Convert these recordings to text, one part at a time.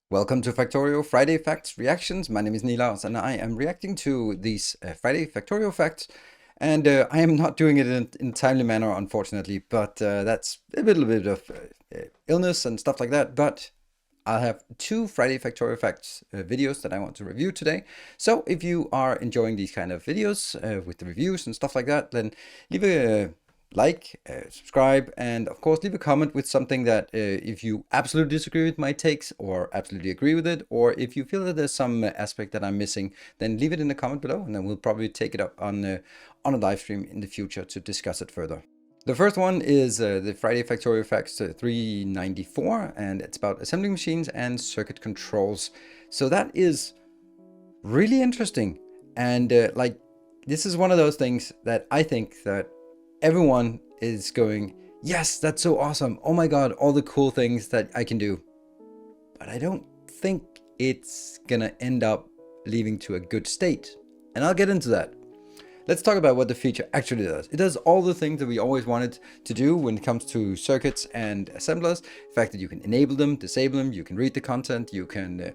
Welcome to Factorio Friday Facts Reactions. My name is Nilaus and I am reacting to these Friday Factorio facts. And I am not doing it in a timely manner, unfortunately, but that's a little bit of illness and stuff like that. But I have two Friday Factorio Facts videos that I want to review today. So if you are enjoying these kind of videos with the reviews and stuff like that, then leave a like, subscribe, and of course leave a comment with something that if you absolutely disagree with my takes or absolutely agree with it, or if you feel that there's some aspect that I'm missing, then leave it in the comment below and then we'll probably take it up on a live stream in the future to discuss it further. The first one is the Friday Factorio Facts 394, and it's about assembly machines and circuit controls. So that is really interesting, and this is one of those things that I think that everyone is going, yes, that's so awesome. Oh my God, all the cool things that I can do. But I don't think it's gonna end up leading to a good state. And I'll get into that. Let's talk about what the feature actually does. It does all the things that we always wanted to do when it comes to circuits and assemblers. The fact that you can enable them, disable them, you can read the content, you can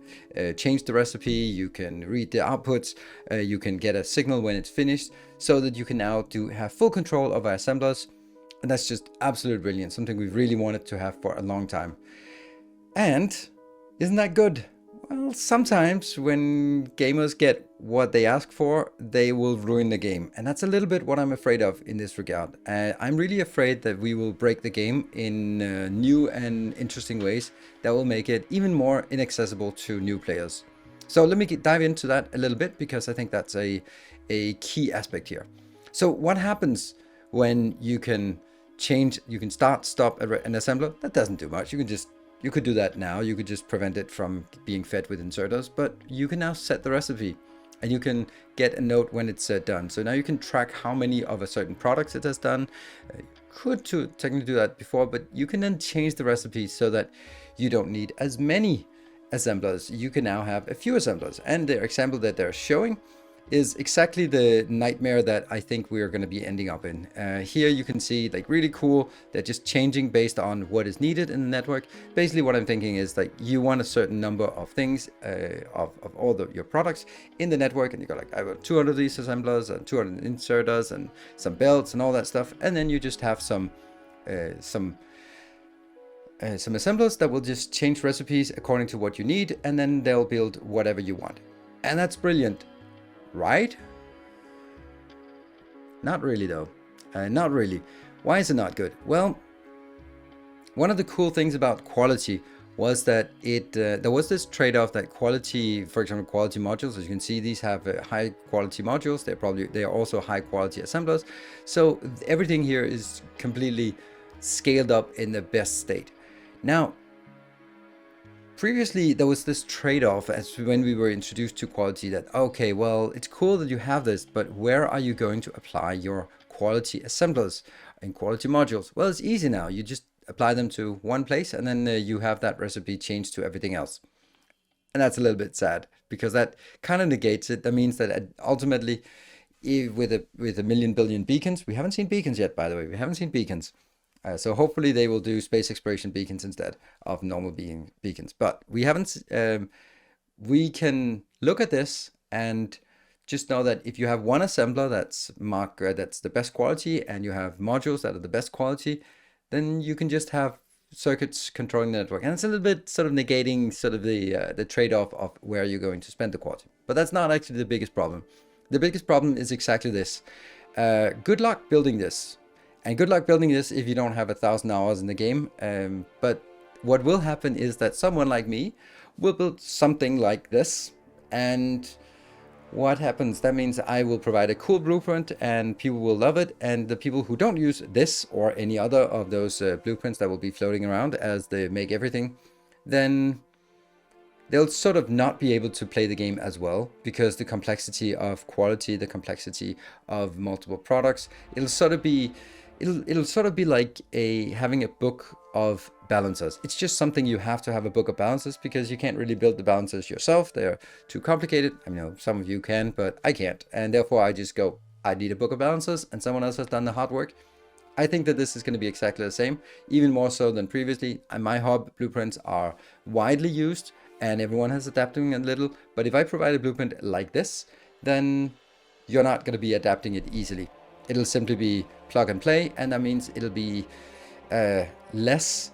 change the recipe, you can read the outputs, you can get a signal when it's finished, so that you can now have full control of our assemblers. And that's just absolutely brilliant, something we've really wanted to have for a long time. And isn't that good? Well, sometimes when gamers get what they ask for, they will ruin the game. And that's a little bit what I'm afraid of in this regard. I'm really afraid that we will break the game in new and interesting ways that will make it even more inaccessible to new players. So let me dive into that a little bit, because I think that's a key aspect here. So what happens when you can start, stop an assembler? That doesn't do much. You could do that now. You could just prevent it from being fed with inserters, but you can now set the recipe and you can get a note when it's done. So now you can track how many of a certain products it has done. You could technically do that before, but you can then change the recipe so that you don't need as many assemblers. You can now have a few assemblers. And the example that they're showing is exactly the nightmare that I think we're going to be ending up in. Here you can see, like, really cool. They're just changing based on what is needed in the network. Basically what I'm thinking is, like, you want a certain number of things of all your products in the network, and you got, like, I got 200 of these assemblers and 200 inserters and some belts and all that stuff, and then you just have some assemblers that will just change recipes according to what you need, and then they'll build whatever you want. And that's brilliant. Right? Not really though. Not really. Why is it not good? Well, one of the cool things about quality was that there was this trade-off that quality, for example, quality modules, as you can see, these have high quality modules. They are also high quality assemblers. So everything here is completely scaled up in the best state. Now, previously, there was this trade-off as when we were introduced to quality that, okay, well, it's cool that you have this, but where are you going to apply your quality assemblers and quality modules? Well, it's easy now. You just apply them to one place, and then you have that recipe changed to everything else. And that's a little bit sad, because that kind of negates it. That means that ultimately, with a million billion beacons, we haven't seen beacons yet, by the way. We haven't seen beacons. So hopefully they will do space exploration beacons instead of normal beacons. But we haven't. We can look at this and just know that if you have one assembler that's that's the best quality, and you have modules that are the best quality, then you can just have circuits controlling the network. And it's a little bit sort of negating sort of the trade-off of where you're going to spend the quality. But that's not actually the biggest problem. The biggest problem is exactly this. Good luck building this. And good luck building this if you don't have 1,000 hours in the game. But what will happen is that someone like me will build something like this. And what happens? That means I will provide a cool blueprint and people will love it. And the people who don't use this or any other of those blueprints that will be floating around as they make everything, then they'll sort of not be able to play the game as well, because the complexity of quality, the complexity of multiple products, it'll sort of be like having a book of balancers. It's just something you have to have a book of balancers, because you can't really build the balancers yourself. They're too complicated. I know some of you can, but I can't. And therefore I just go, I need a book of balancers, and someone else has done the hard work. I think that this is going to be exactly the same, even more so than previously. And my hub blueprints are widely used, and everyone has adapting a little. But if I provide a blueprint like this, then you're not going to be adapting it easily. It'll simply be plug and play, and that means it'll be less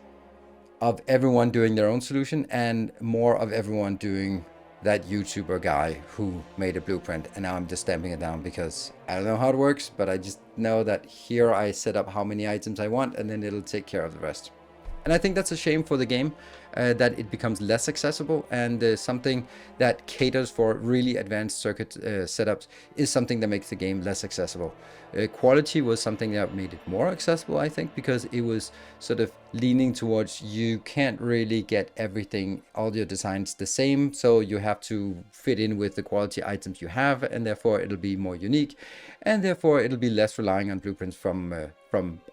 of everyone doing their own solution and more of everyone doing that YouTuber guy who made a blueprint, and now I'm just stamping it down because I don't know how it works, but I just know that here I set up how many items I want, and then it'll take care of the rest. And I think that's a shame for the game, that it becomes less accessible, and something that caters for really advanced circuit setups is something that makes the game less accessible. Quality was something that made it more accessible, I think, because it was sort of leaning towards you can't really get everything, all your designs the same, so you have to fit in with the quality items you have, and therefore it'll be more unique, and therefore it'll be less relying on blueprints from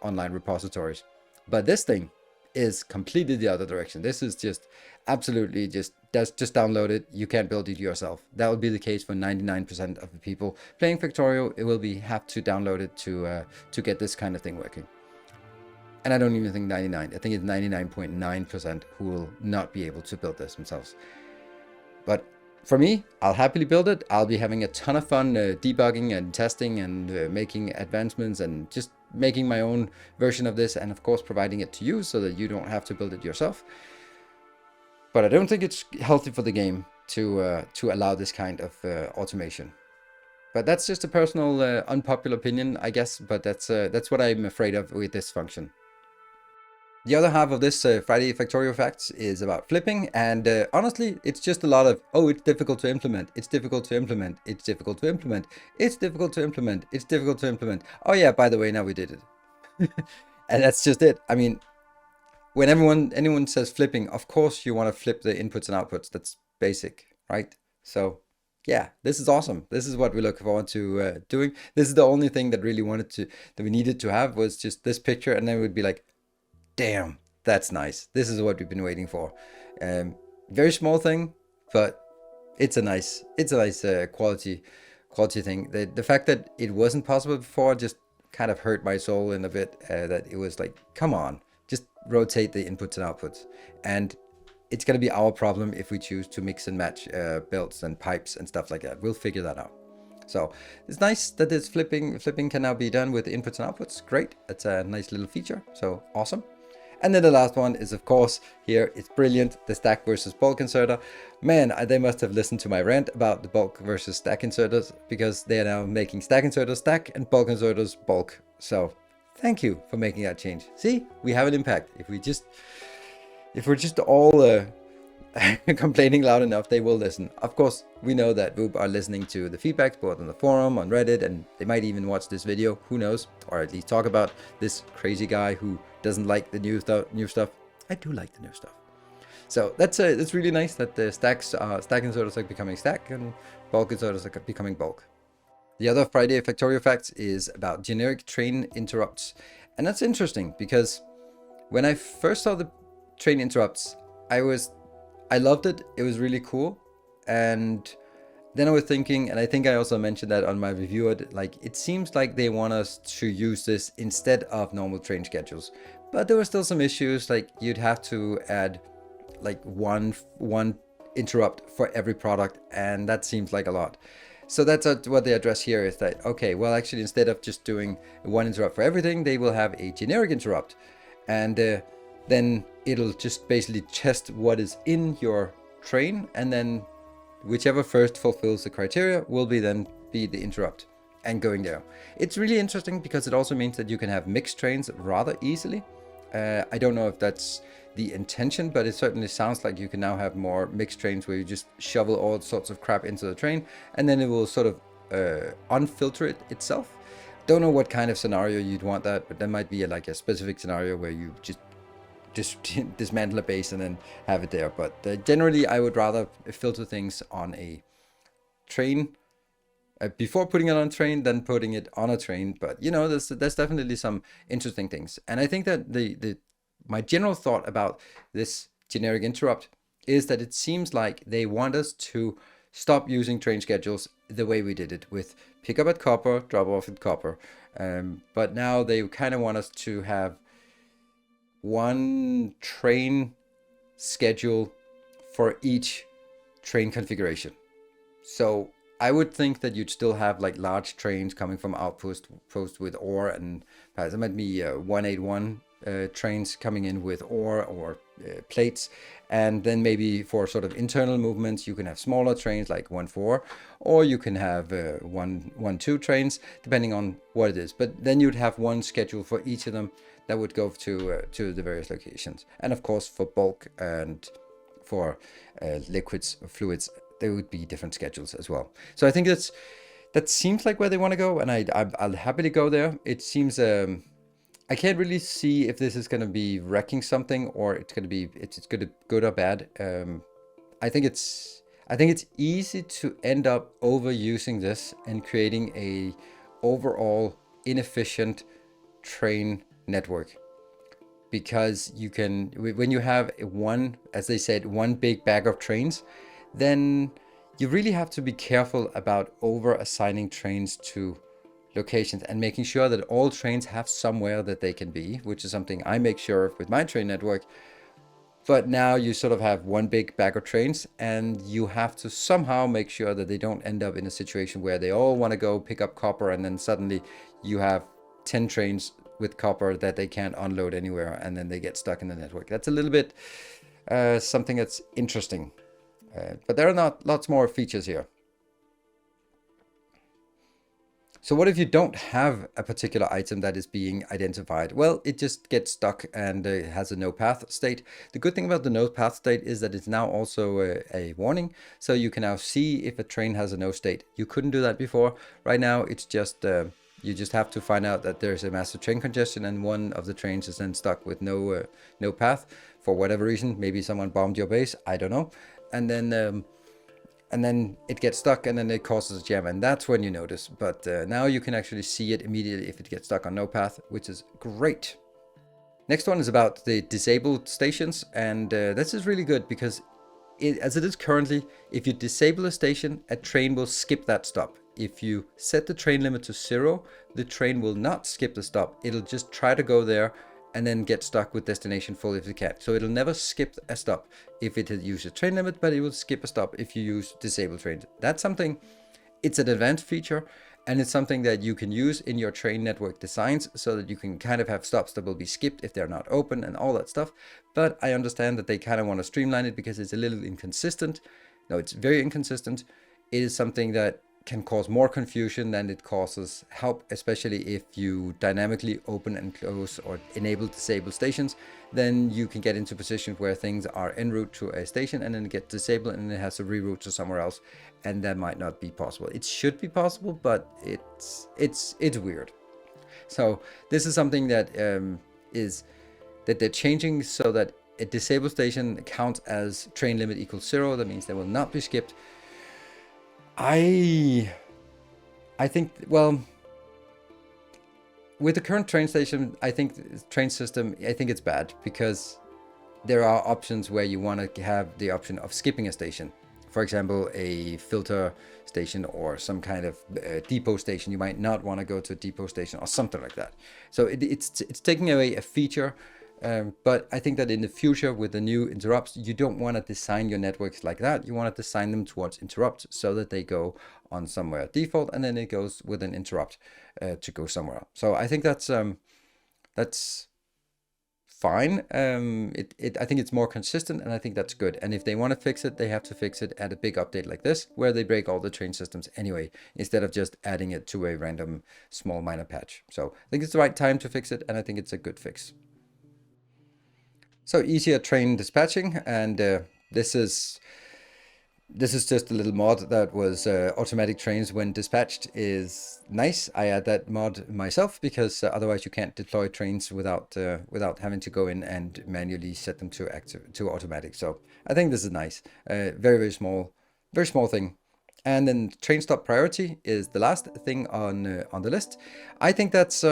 online repositories. But this thing is completely the other direction. This is just absolutely just download it. You can't build it yourself. That will be the case for 99% of the people playing Factorio. It will be have to download it to get this kind of thing working. And I don't even think 99. I think it's 99.9% who will not be able to build this themselves. But for me, I'll happily build it. I'll be having a ton of fun debugging and testing and making advancements and just making my own version of this, and of course providing it to you so that you don't have to build it yourself. But I don't think it's healthy for the game to allow this kind of automation. But that's just a personal unpopular opinion, I guess, but that's what I'm afraid of with this function. The other half of this Friday Factorio Facts is about flipping, and honestly, it's just a lot of, oh, it's difficult to implement, it's difficult to implement, it's difficult to implement, it's difficult to implement, it's difficult to implement. Oh yeah, by the way, now we did it. And that's just it. I mean, when anyone says flipping, of course you want to flip the inputs and outputs. That's basic, right? So yeah, this is awesome. This is what we look forward to doing. This is the only thing that really that we needed to have was just this picture, and then we'd be like, damn, that's nice. This is what we've been waiting for. Very small thing, but it's a nice quality thing. The fact that it wasn't possible before just kind of hurt my soul in a bit. That it was like, come on, just rotate the inputs and outputs. And it's gonna be our problem if we choose to mix and match belts and pipes and stuff like that. We'll figure that out. So it's nice that this flipping can now be done with inputs and outputs. Great, that's a nice little feature. So awesome. And then the last one is, of course, here, it's brilliant, the stack versus bulk inserter. Man, they must have listened to my rant about the bulk versus stack inserters, because they are now making stack inserters stack and bulk inserters bulk. So thank you for making that change. See, we have an impact. If we're just all complaining loud enough, they will listen. Of course, we know that Voop are listening to the feedback both on the forum, on Reddit, and they might even watch this video, who knows, or at least talk about this crazy guy who doesn't like the new stuff. I do like the new stuff. So that's really nice that the stack inserters are becoming stack and bulk inserters are becoming bulk. The other Friday Factorio Facts is about generic train interrupts. And that's interesting because when I first saw the train interrupts, I loved it. It was really cool. And then I was thinking, and I think I also mentioned that on my review, like it seems like they want us to use this instead of normal train schedules. But there were still some issues, like you'd have to add like one interrupt for every product, and that seems like a lot. So that's what they address here is that, okay, well, actually, instead of just doing one interrupt for everything, they will have a generic interrupt. And then it'll just basically test what is in your train, and then whichever first fulfills the criteria will be the interrupt and going there. It's really interesting because it also means that you can have mixed trains rather easily. I don't know if that's the intention, but it certainly sounds like you can now have more mixed trains where you just shovel all sorts of crap into the train, and then it will sort of unfilter it itself. Don't know what kind of scenario you'd want that, but there might be like a specific scenario where you just dismantle a base and then have it there. But generally, I would rather filter things on a train before putting it on a train than putting it on a train. But you know, there's definitely some interesting things, and I think that my general thought about this generic interrupt is that it seems like they want us to stop using train schedules the way we did it with pick up at copper, drop off at copper. But now they kind of want us to have one train schedule for each train configuration. So I would think that you'd still have like large trains coming from outpost post with ore, and perhaps there might be 181 trains coming in with ore or plates, and then maybe for sort of internal movements you can have smaller trains like 1-4, or you can have 1-2 trains depending on what it is. But then you'd have one schedule for each of them that would go to the various locations, and of course for bulk and for liquids or fluids there would be different schedules as well. So I think that seems like where they want to go, and I'll happily go there. It seems I can't really see if this is going to be wrecking something or it's going to be good or bad. I think it's easy to end up overusing this and creating a overall inefficient train network, because you can, when you have one, as they said, one big bag of trains, then you really have to be careful about over assigning trains to locations and making sure that all trains have somewhere that they can be, which is something I make sure of with my train network. But now you sort of have one big bag of trains, and you have to somehow make sure that they don't end up in a situation where they all want to go pick up copper, and then suddenly you have 10 trains with copper that they can't unload anywhere, and then they get stuck in the network. That's a little bit something that's interesting. But there are not lots more features here. So what if you don't have a particular item that is being identified? Well, it just gets stuck and has a no path state. The good thing about the no path state is that it's now also a warning. So you can now see if a train has a no state. You couldn't do that before. Right now, it's just you just have to find out that there's a massive train congestion and one of the trains is then stuck with no path for whatever reason. Maybe someone bombed your base. I don't know. And then it gets stuck, and then it causes a jam, and that's when you notice. But now you can actually see it immediately if it gets stuck on no path, which is great. Next one is about the disabled stations, and this is really good because as it is currently, if you disable a station, a train will skip that stop. If you set the train limit to 0, the train will not skip the stop. It'll just try to go there and then get stuck with destination full if it can. So it'll never skip a stop if it uses train limit, but it will skip a stop if you use disabled trains. That's something, it's an advanced feature, and it's something that you can use in your train network designs so that you can kind of have stops that will be skipped if they're not open and all that stuff. But I understand that they kind of want to streamline it because it's a little inconsistent. No, it's very inconsistent. It is something that can cause more confusion than it causes help, especially if you dynamically open and close or enable disable stations. Then you can get into positions where things are en route to a station and then get disabled and it has to reroute to somewhere else, and that might not be possible. It should be possible, but it's weird. So this is something that that they're changing so that a disabled station counts as train limit equals 0. That means they will not be skipped. I think, well, with the current train station, I think train system, I think it's bad because there are options where you want to have the option of skipping a station. For example, a filter station or some kind of depot station. You might not want to go to a depot station or something like that. So it's taking away a feature. But I think that in the future with the new interrupts, you don't want to design your networks like that. You want to design them towards interrupts so that they go on somewhere default, and then it goes with an interrupt to go somewhere. So I think that's fine. I think it's more consistent, and I think that's good. And if they want to fix it, they have to fix it at a big update like this, where they break all the train systems anyway, instead of just adding it to a random small minor patch. So I think it's the right time to fix it, and I think it's a good fix. So easier train dispatching, and this is just a little mod that was automatic trains when dispatched is nice. I add that mod myself because otherwise you can't deploy trains without having to go in and manually set them to automatic. So I think this is nice. Very small thing. And then train stop priority is the last thing on the list. I think that's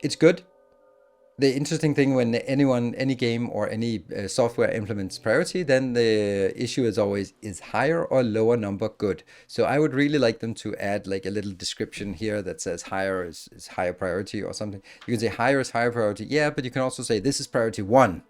it's good. The interesting thing when any game or any software implements priority, then the issue is always, is higher or lower number good? So I would really like them to add like a little description here that says higher is higher priority or something. You can say higher is higher priority, yeah, but you can also say this is priority 1.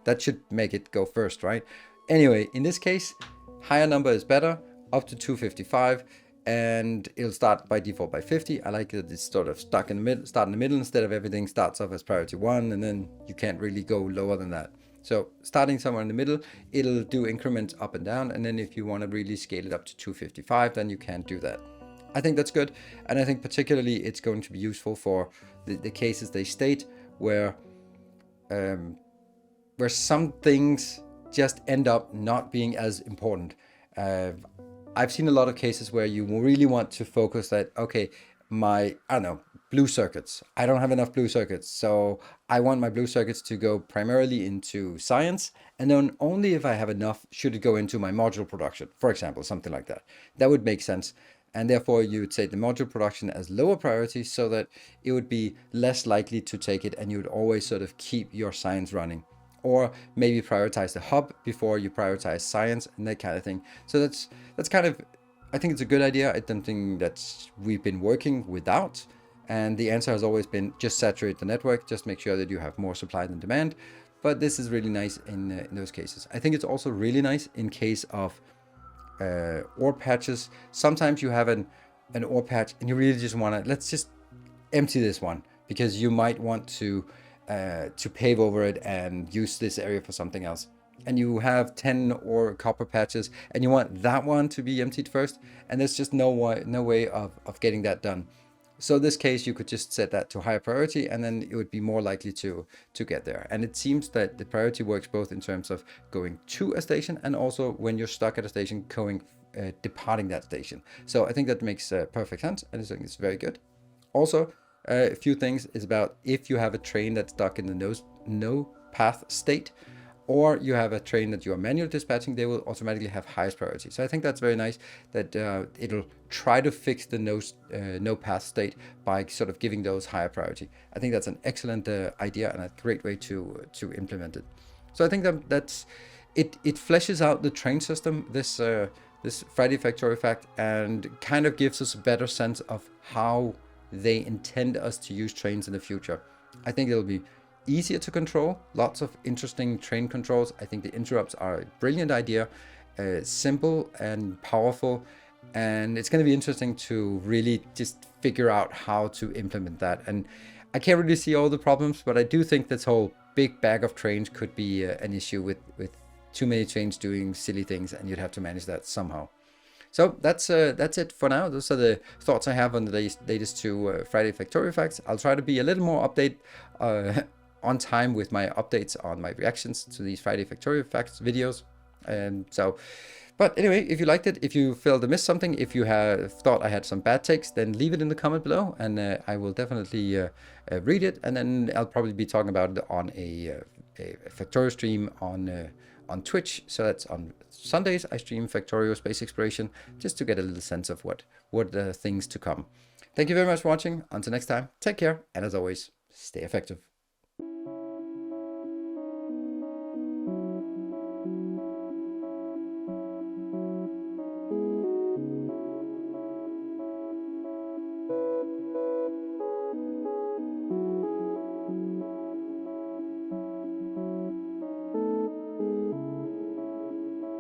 That should make it go first, right? Anyway, in this case, higher number is better, up to 255, and it'll start by default by 50. I like that it's sort of stuck in the middle, start in the middle instead of everything starts off as priority 1, and then you can't really go lower than that. So starting somewhere in the middle, it'll do increments up and down, and then if you want to really scale it up to 255, then you can do that. I think that's good, and I think particularly it's going to be useful for the cases they state where some things just end up not being as important. I've seen a lot of cases where you really want to focus that, okay, I don't know, blue circuits. I don't have enough blue circuits, so I want my blue circuits to go primarily into science, and then only if I have enough should it go into my module production, for example, something like that. That would make sense. And therefore you would say the module production as lower priority so that it would be less likely to take it, and you would always sort of keep your science running. Or maybe prioritize the hub before you prioritize science and that kind of thing. So that's kind of, I think it's a good idea. It's something that we've been working without. And the answer has always been just saturate the network, just make sure that you have more supply than demand. But this is really nice in those cases. I think it's also really nice in case of ore patches. Sometimes you have an ore patch and you really just want to, let's just empty this one because you might want to pave over it and use this area for something else. And you have 10 ore copper patches and you want that one to be emptied first, and there's just no way of getting that done. So in this case, you could just set that to higher priority, and then it would be more likely to get there. And it seems that the priority works both in terms of going to a station and also when you're stuck at a station, departing that station. So I think that makes perfect sense, and I think it's very good. Also, a few things is about if you have a train that's stuck in the no path state, or you have a train that you are manually dispatching, they will automatically have highest priority. So I think that's very nice that it'll try to fix the no path state by sort of giving those higher priority. I think that's an excellent idea and a great way to implement it. So I think that's it fleshes out the train system, this Friday Factorio fact, and kind of gives us a better sense of how they intend us to use trains in the future. I think it'll be easier to control, lots of interesting train controls. I think the interrupts are a brilliant idea, simple and powerful, and it's going to be interesting to really just figure out how to implement that. And I can't really see all the problems, but I do think this whole big bag of trains could be an issue with too many trains doing silly things, and you'd have to manage that somehow. So that's it for now. Those are the thoughts I have on the latest two Friday Factorio facts. I'll try to be a little more on time with my updates on my reactions to these Friday Factorio facts videos. But anyway, if you liked it, if you felt I missed something, if you have thought I had some bad takes, then leave it in the comment below, and I will definitely read it, and then I'll probably be talking about it on a Factorio stream on Twitch. So that's on Sundays. I stream Factorio Space Exploration just to get a little sense of what things to come. Thank you very much for watching. Until next time, take care, and as always, stay effective.